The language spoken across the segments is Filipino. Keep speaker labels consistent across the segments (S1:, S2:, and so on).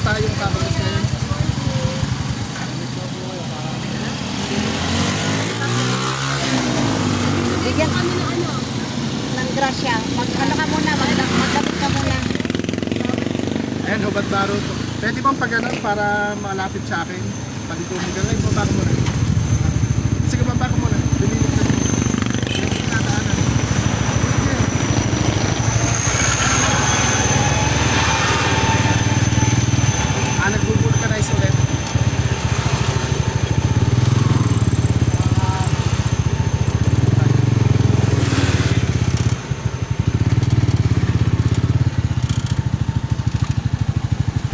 S1: tayong kakalisin.
S2: Bigyan kami ng ano? Ng grasya. Ano ka muna, magdamit ka muna.
S1: Ayan, hubad baro to. Pwede bang pag ganun para malapit sa akin? Palitumin ka ngayon, baba ko muna. Sige, baba ko muna. Binilig ka muna. Yan yung tinataanan. Sige. Nag-vulcanize ulit.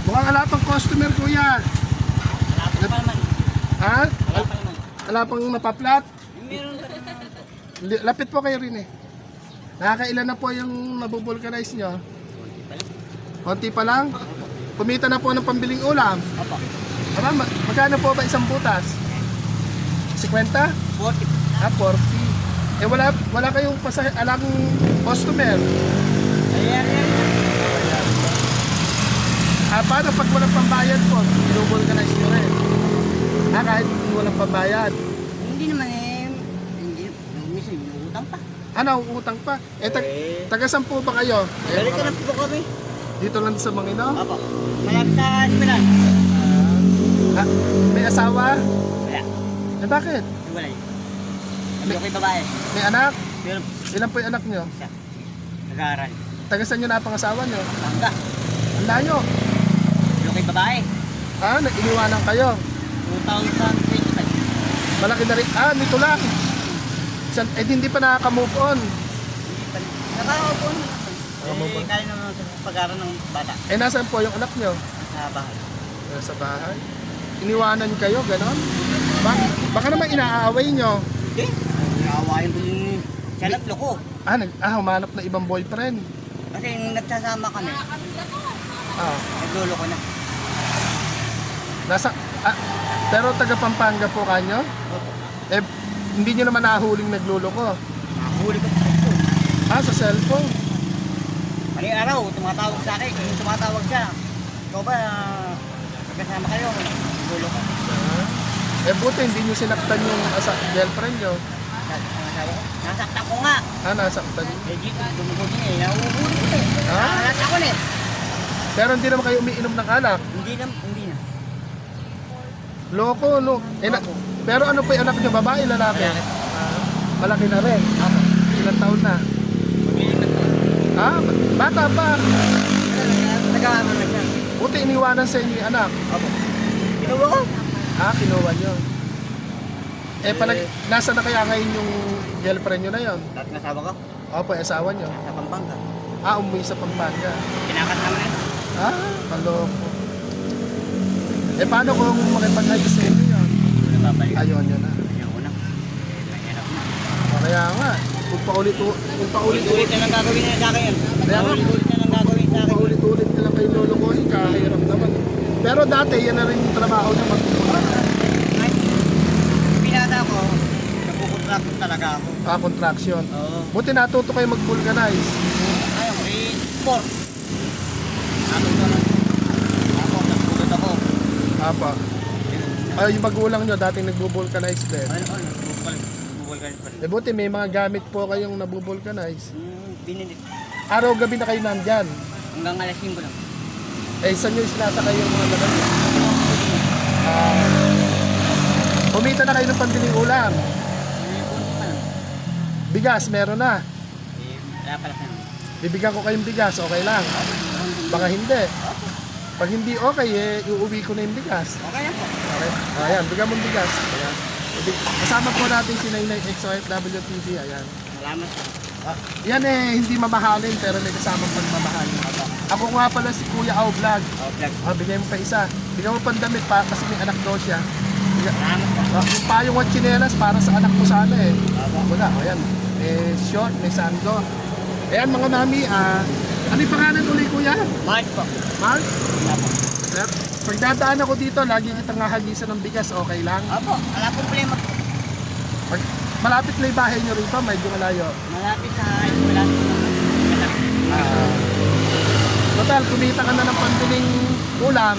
S1: Mukhang ala pang customer, kuya.
S3: Wala pa naman.
S1: Ha?
S3: Wala pa naman.
S1: Ala pang mapaplat?
S3: Meron pa naman.
S1: Lapit po kayo rin eh. Nakakailan na po yung nabubulkanize nyo? Konti pa lang? Kumita na po ng pambiling ulam.
S3: Opo.
S1: Aba, magkano po ba isang butas? 50?
S3: 40.
S1: Ah, 40. Eh wala kayong alang customer.
S3: Ayan, ayan.
S1: Ah, paano pag walang pambayad po? Binubulkanize nyo rin. Ah, kahit walang pambayad.
S3: Hindi naman eh. Hindi. Minsan, utang pa.
S1: Ano, utang pa? Eh, taga saan po ba kayo?
S3: Balik ka na po kami.
S1: Dito lang sa Mangino?
S3: Opo. Malapit sa Simelan.
S1: Ah, may asawa?
S3: Wala.
S1: Eh, bakit?
S3: Wala yun. Sabi ko kay babae.
S1: May anak?
S3: Pero,
S1: Ilan po yung anak nyo?
S3: siya. Nag-aaral.
S1: Taga saan nyo na pangasawa nyo?
S3: Bangga.
S1: Ang layo.
S3: Sabi ko kay babae.
S1: Ah, iniwanan kayo.
S3: 2025.
S1: Malaki na rin. Ah, nito lang. Eh, hindi pa nakaka-move on.
S3: Nakakaupo na.
S1: Nakakaupo.
S3: Eh, kaya naman sa pag-aaral ng bata.
S1: Eh, nasaan po yung anak nyo?
S3: Sa bahay.
S1: Sa bahay. Iniwanan kayo, ganon? Baka naman inaaway nyo.
S3: Okay. Nakawain ko yung siya nagloko.
S1: Humanap na ibang boyfriend.
S3: Kasi nung nagsasama kami,
S1: Ah,
S3: nagluloko na.
S1: pero taga Pampanga po kanyo?
S3: Opo.
S1: Eh, hindi nyo naman nahuling nagluloko.
S3: Nahuli ko sa ito.
S1: Ah, sa cellphone.
S3: Mali araw, tumatawag sa akin. Kung tumatawag siya, ikaw ba, magkasama kayo, nagluloko.
S1: Eh, buti hindi nyo sinaktan yung girlfriend nyo.
S3: Sabi ko, nasaktan ko nga.
S1: Ah, nasaktan nyo.
S3: Eh, dito, dumugod niya eh. Nauubuli ko eh.
S1: Ha?
S3: Nakalat ako na eh.
S1: Pero hindi naman kayo umiinom ng alak.
S3: Hindi na, hindi na.
S1: Loko, no. Pero ano po yung anak nyo? Babae, lalaki?
S3: Lalaki.
S1: Malaki na rin.
S3: Ako.
S1: Ilang taon na?
S3: Maglilipat ko.
S1: Ah, bata pa.
S3: Nag-aaral na siya.
S1: Buti iniwanan sa inyo yung anak.
S3: Ako. Kinuha ko.
S1: Ah, kinuha nyo. Nasa na kaya ngayon yung girlfriend nyo na yon?
S3: At nasawa ko,
S1: Opo, yung asawa nyo.
S3: sa Pampanga.
S1: Ah, umuwi sa Pampanga.
S3: Kinakasama na yun.
S1: Ah, kaloko. Eh, paano kung makipag-ayos sa inyo yun?
S3: Nababalik.
S1: Ayaw nyo na.
S3: Ayaw ko na. Mahirap na.
S1: Kaya nga, kung paulit-ulit
S3: Ulit na lang gagawin nila sa akin.
S1: Kaya nga.
S3: Ulit na lang gagawin sa akin.
S1: paulit-ulit nila kayo lulukohin, kahirap naman. Pero dati, yan na rin yung trabaho niya magkukulang.
S3: Ay, pinata ko, nagpupuntract talaga ako.
S1: Ah, contraction.
S3: Oo.
S1: Buti natuto kayo mag-vulcanize.
S3: Ayun, sport. Natuto na. Ako, nagpulot ako.
S1: Apa. Ay, yung magulang nyo, dating nagbo-vulcanize din.
S3: Ano, bubol ka pa rin.
S1: Eh, buti may mga gamit po kayong nabubulkanize.
S3: Binili.
S1: Araw-gabi na kayo nandyan.
S3: Hanggang alas 5 lang.
S1: Eh, saan nyo sinasakay yung mga laban? Kumita na kayo ng pambiling ulam. Bigas, meron na.
S3: Wala pala ka.
S1: Bibigyan ko kayong bigas, okay lang. Baka hindi. Pag hindi okay, iuwi ko na yung bigas.
S3: Okay lang po.
S1: Okay. Ayan, bigyan mo ng bigas. Ayan. Kasama po natin si Nainay XOFW TV. Ayan.
S3: Salamat.
S1: Yan hindi mamahalin pero may kasamang pagmamahalin. Ako nga pala si Kuya Au Vlog.
S3: Vlog.
S1: Bigyan mo pa isa. Bigyan mo pandamit pa kasi may anak daw siya.
S3: Salamat po.
S1: Yung payong at tsinelas para sa anak ko sana eh. Wala, ayan. Short, may sando. Ayan mga mami, ano yung pangalan ulit kuya?
S3: Mark po.
S1: Mark?
S3: Apo.
S1: Pag dadaan ako dito, lagi kitang hahagisan ng bigas, okay lang?
S3: Apo, wala problema.
S1: Pag malapit na yung bahay nyo rito, medyo malayo.
S3: Malapit sa malapit na.
S1: Total, kumita ka na ng pambiling ulam,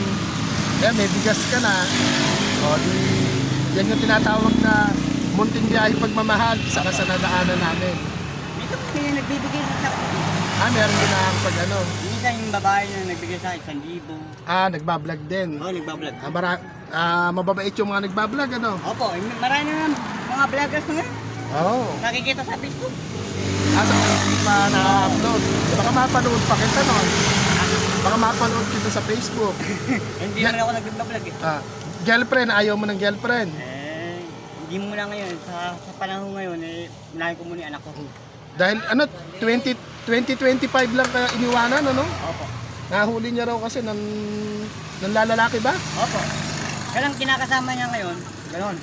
S1: Kaya may bigas ka na. O di, yan yung tinatawag na munting biyahe pagmamahal sa kasanadaanan namin.
S3: Minsan may nagbibigay sa akin.
S1: Meron din na pag ano.
S3: Minsan yung babae na nagbigay sa akin, 1,000.
S1: Nagbablog din.
S3: Oo, nagbablog.
S1: Mababait yung mga nagbablog, ano?
S3: Opo, marami na mga vloggers na ngayon.
S1: Oo.
S3: Nakikita sa Facebook.
S1: Sa hindi pa na-upload. Baka mapanood pa kita nun. Baka mapanood kita sa Facebook.
S3: Hindi naman ako nagbablog eh.
S1: Girlfriend, ayaw mo ng girlfriend.
S3: Hindi mo na ngayon. Sa panahon ngayon, unahin ko muna yung anak ko.
S1: Dahil 2025 lang kaya iniwanan, ano?
S3: Opo.
S1: Nahuli niya raw kasi ng lalaki ba?
S3: Opo. Kaya lang kinakasama niya ngayon, gano'n.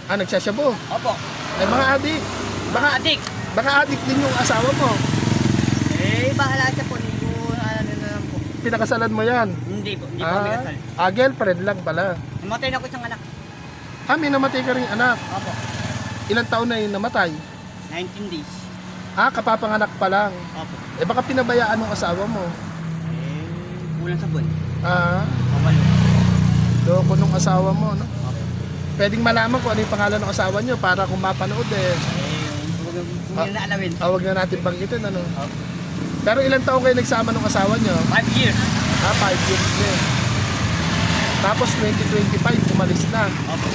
S1: Nagsasyabo.
S3: Opo.
S1: Ay, mga adik.
S3: Adik.
S1: Baka adik din yung asawa mo.
S3: Bahala siya po. Hindi ko ano na lang po.
S1: Pinakasalan mo yan.
S3: Hindi po. Hindi po kami kasal.
S1: Girlfriend lang pala.
S3: Namatay na ako isang anak.
S1: May namatay ka rin anak.
S3: Opo.
S1: Ilang taon na yung namatay?
S3: 19 days.
S1: Kapapanganak pa lang.
S3: Opo.
S1: Baka pinabayaan ng asawa mo.
S3: Kulang sa buwan.
S1: Kapalo. Loko nung asawa mo, no?
S3: Opo.
S1: Pwedeng malaman kung ano yung pangalan ng asawa nyo para kung mapanood
S3: Hindi na alawin.
S1: Huwag na natin banggitin, ano?
S3: Opo.
S1: Pero ilang taon kayo nagsama ng asawa nyo?
S3: 5 years.
S1: 5 years din. Tapos 2025, umalis na.
S3: Opo.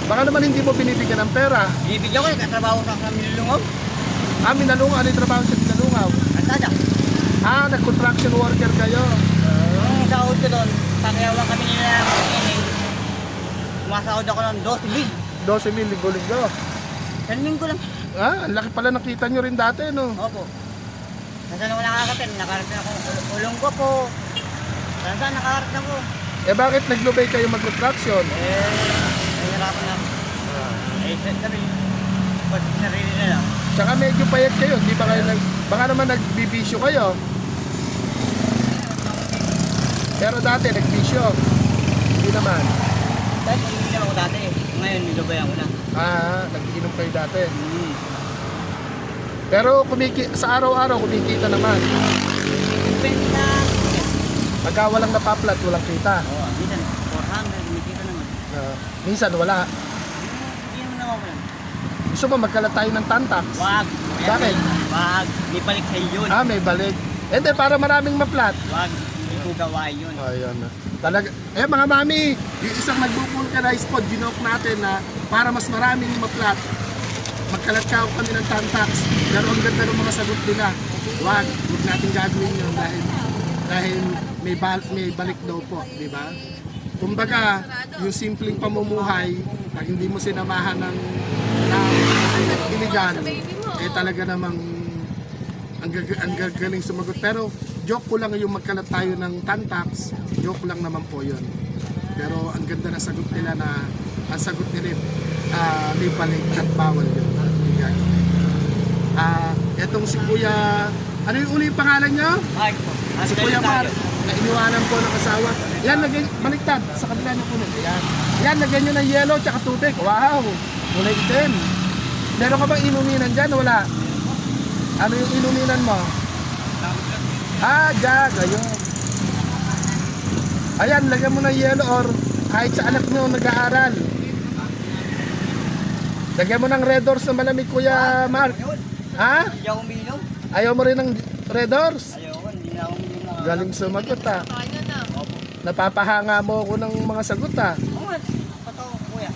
S1: Baka naman hindi mo binibigyan ng pera.
S3: Ibigyan ko yung katrabaho sa Minulungaw.
S1: Minalungaw. Ano yung trabaho sa Minalungaw?
S3: Kalsada.
S1: Nag-construction worker kayo.
S3: Ang sahod ko doon, pakiyawan kami nila ng kining. Sumasahod ako ng 12,000.
S1: 12,000 linggo-linggo.
S3: 10 linggo lang.
S1: Ang laki pala nakita nyo rin dati, no?
S3: Opo. Kasi nung nakarating ako, ulong ko po. Saan nakarating ako?
S1: Bakit naglubay kayo mag-construction?
S3: Nahihirapan na ako. Sabi, pag sarili na lang.
S1: Tsaka medyo payat kayo, di ba kayo baka naman nagbibisyo kayo. Pero dati nagbisyo. Hindi naman.
S3: Dahil umiinom ako dati. Ngayon, nilubayan ko na.
S1: Nag-inom kayo dati. Pero sa araw-araw kumikita naman.
S3: Depende na.
S1: Pagka walang napaplat, walang kita.
S3: Oo, minsan 400, kumikita naman.
S1: Minsan wala.
S3: Hindi naman ako lang.
S1: Gusto mo magkalat tayo ng tantax?
S3: Wag.
S1: Bakit?
S3: Wag. May balik sa yun.
S1: May balik. Hindi, para maraming maplat.
S3: Wag. Hindi ko gawain yun.
S1: Ayun na. Talaga. Mga mami, yung isang nag-vulcanize pod, ginoke natin na para mas maraming maplat. Magkalat ka kami ng tantax. Pero ang ganda ng mga sagot nila. Wag natin gagawin yun dahil may balik daw po, di ba? Kumbaga, yung simpleng pamumuhay, pag hindi mo sinamahan ng iligan, talaga namang ang gagaling sumagot. Pero joke ko lang yung magkalat tayo ng tantax, joke lang naman po yun. Pero ang ganda na sagot nila na ang sagot nila may balik at bawal yun. Etong si Kuya, ano yung uli yung pangalan niya?
S3: Mark po.
S1: Si Kuya Mar, na iniwanan po ng asawa. Yan, baliktad, sa kabila niyo po nun. Yan, lagyan nyo ng yellow tsaka tubig. Wow, kulay itim. Meron ka bang inuminan dyan? Wala. Ano yung inuminan mo? Jag, ayun. Ayan, lagyan mo ng yellow or kahit sa anak nyo nag-aaral. Lagyan mo ng red doors na malamig, Kuya Mark.
S3: Hindi ako umiinom.
S1: Ayaw mo rin ng red doors?
S3: Ayoko, hindi na ako umiinom.
S1: Galing sumagot Napapahanga mo ako ng mga sagot
S3: Oo nga, totoo kuya.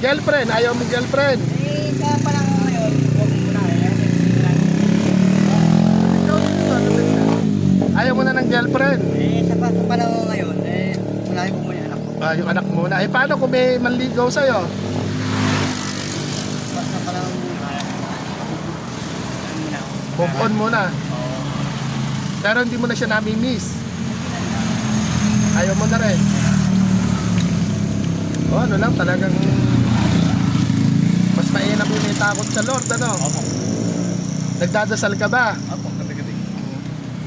S1: Girlfriend, ayaw mo girlfriend.
S3: Kaya pa lang ngayon, huwag mo na.
S1: Ayaw mo na ng girlfriend.
S3: Sa panahon ngayon, unahin ko muna yung anak ko.
S1: Yung anak mo na. Paano kung may manligaw sa'yo?
S3: Sa panahon muna.
S1: Move on muna. Pero hindi mo na siya nami-miss. Ayaw mo na rin. Ano lang, talagang mas mainam yung may takot sa Lord, ano?
S3: Opo.
S1: Nagdadasal ka ba?
S3: Opo, gabi-gabi.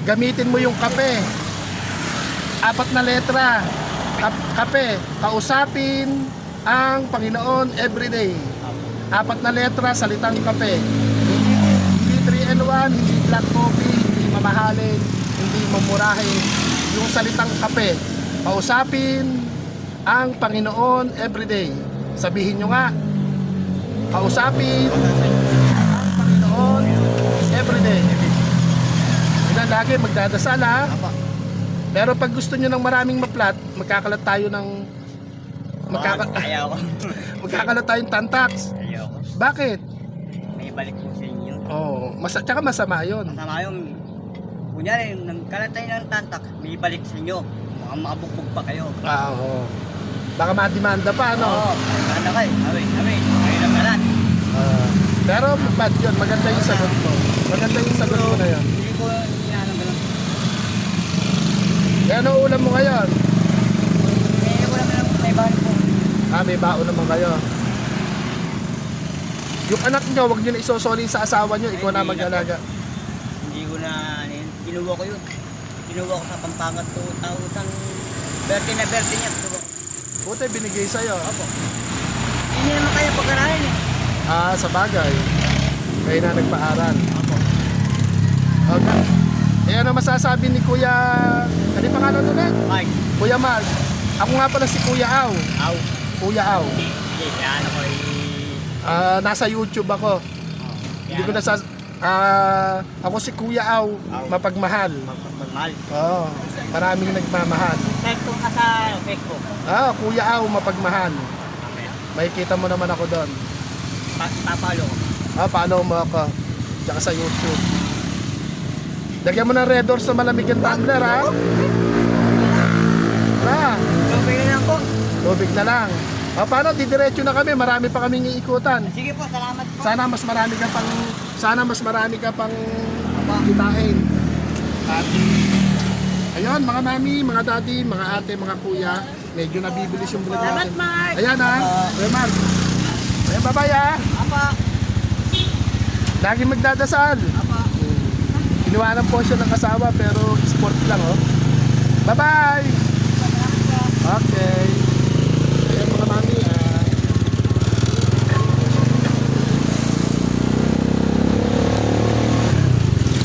S1: Gamitin mo yung kape. 4 na letra. Kape. Kausapin ang Panginoon everyday. 4 na letra, salitang kape. Hindi 3-in-1, hindi black coffee, hindi mamahalin, hindi mamurahin. Yung salitang kape. Kausapin ang Panginoon everyday. Sabihin nyo nga, kausapin ang Panginoon everyday. Yun ang lagi, magdadasal ha.
S3: Apa.
S1: Pero pag gusto nyo ng maraming maplat, magkakalat tayo ng
S3: Ayaw ko.
S1: magkakalat tayong tantax.
S3: Ayaw ko.
S1: Bakit?
S3: May balik po sa inyo.
S1: Oh, tsaka masama yun.
S3: Masama yung, kunyari, nagkalat tayo ng tantak, may balik sa inyo. Baka makabukbog pa kayo.
S1: Oo. Baka madimanda pa, no?
S3: Oo, maganda kayo. Awin. Kayo lang kalat.
S1: Pero bad yun, maganda yung sagot mo. Maganda yung sagot mo na yun.
S3: Hindi ko inaanong ganun.
S1: Eh, ano ulam mo ngayon?
S3: Hindi ko naman may balik po.
S1: May baon naman kayo. Yung anak nyo, huwag nyo na isosoli sa asawa nyo, ikaw na
S3: Hindi
S1: mag-alaga.
S3: Hindi ko na, kinuha ko yun. Kinuha ko sa Pampangat 2000, birthday na birthday niya. Kinuha ko.
S1: Buti binigay sa'yo.
S3: Opo. Hindi naman kayo pag-aralan eh.
S1: Sa bagay. Kayo na nagpaaral.
S3: Opo.
S1: Okay. Eh, ano masasabi ni Kuya... Ano yung pangalan ulit?
S3: Mike.
S1: Kuya Mark. Ako nga pala si Kuya Au.
S3: Aw.
S1: Kuya Au.
S3: Hindi, ano ko
S1: Nasa YouTube ako. Hindi ko nasa... ako si Kuya Au.
S3: Au.
S1: Mapagmahal.
S3: Magmahal.
S1: Oo. Maraming nagmamahal.
S3: Type ko ka sa Facebook.
S1: Kuya Au, mapagmahal.
S3: Okay.
S1: Makikita mo naman ako doon.
S3: Papalo ko.
S1: Follow mo ako. Tsaka sa YouTube. Lagyan mo ng Red Doors sa malamig yung tumbler, ha?
S3: Okay na lang po.
S1: Tubig na lang. Paano? Didiretso na kami. Marami pa kaming iikutan.
S3: Sige po, salamat po.
S1: Sana mas marami ka pang kitain. At ayun, mga mami, mga daddy, mga ate, mga kuya, medyo nabibilis yung vlog
S2: Salamat,
S1: natin.
S2: Mark.
S1: Ayan ha. Kuya Mark. Ayan, bye-bye ha.
S3: Apa.
S1: Lagi magdadasal.
S3: Apa.
S1: Iniwanan po siya ng asawa pero sport lang, oh. Bye-bye. Okay. Ayan mga mami,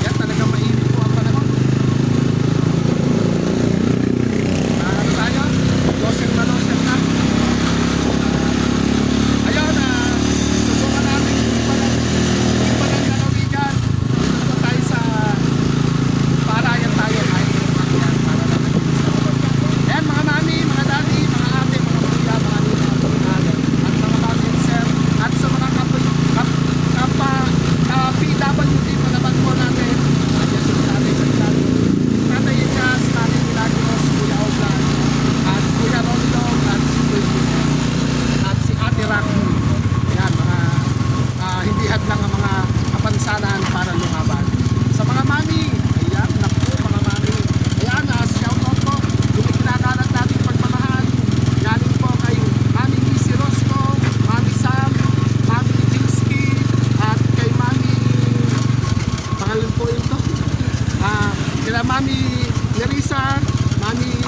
S1: yan, talagang mainit po ang panahon. Ano tayo? Loser na. Ayun, susukan natin yung palang lalawigan. Dito tayo sa Parayan tayo. Ayan mga mami, mga daddy, mga ate, mga kuya, mga nina, mga nanay, at mga mami and sir, at sa mga PWD palaban po natin. Ayan si Tatay Saglan, Tatay Ikas, Tatay Milagros, Kuya Oglan, at Kuya Rondong, at si Kuya Junior, at si Ate Rocky. Ayan, mga hindi hadlang ang mga kapansanan para lumaban. Sa mga mami, ayan, naku mga mami, ayan, shout out po, yung kinakalat natin pagmamahal, galing po kay Mami Missy Rosco, Mami Sam, Mami Jinsky, at kay Mami, pangalan po ito, kila Mami Nerissa, Mami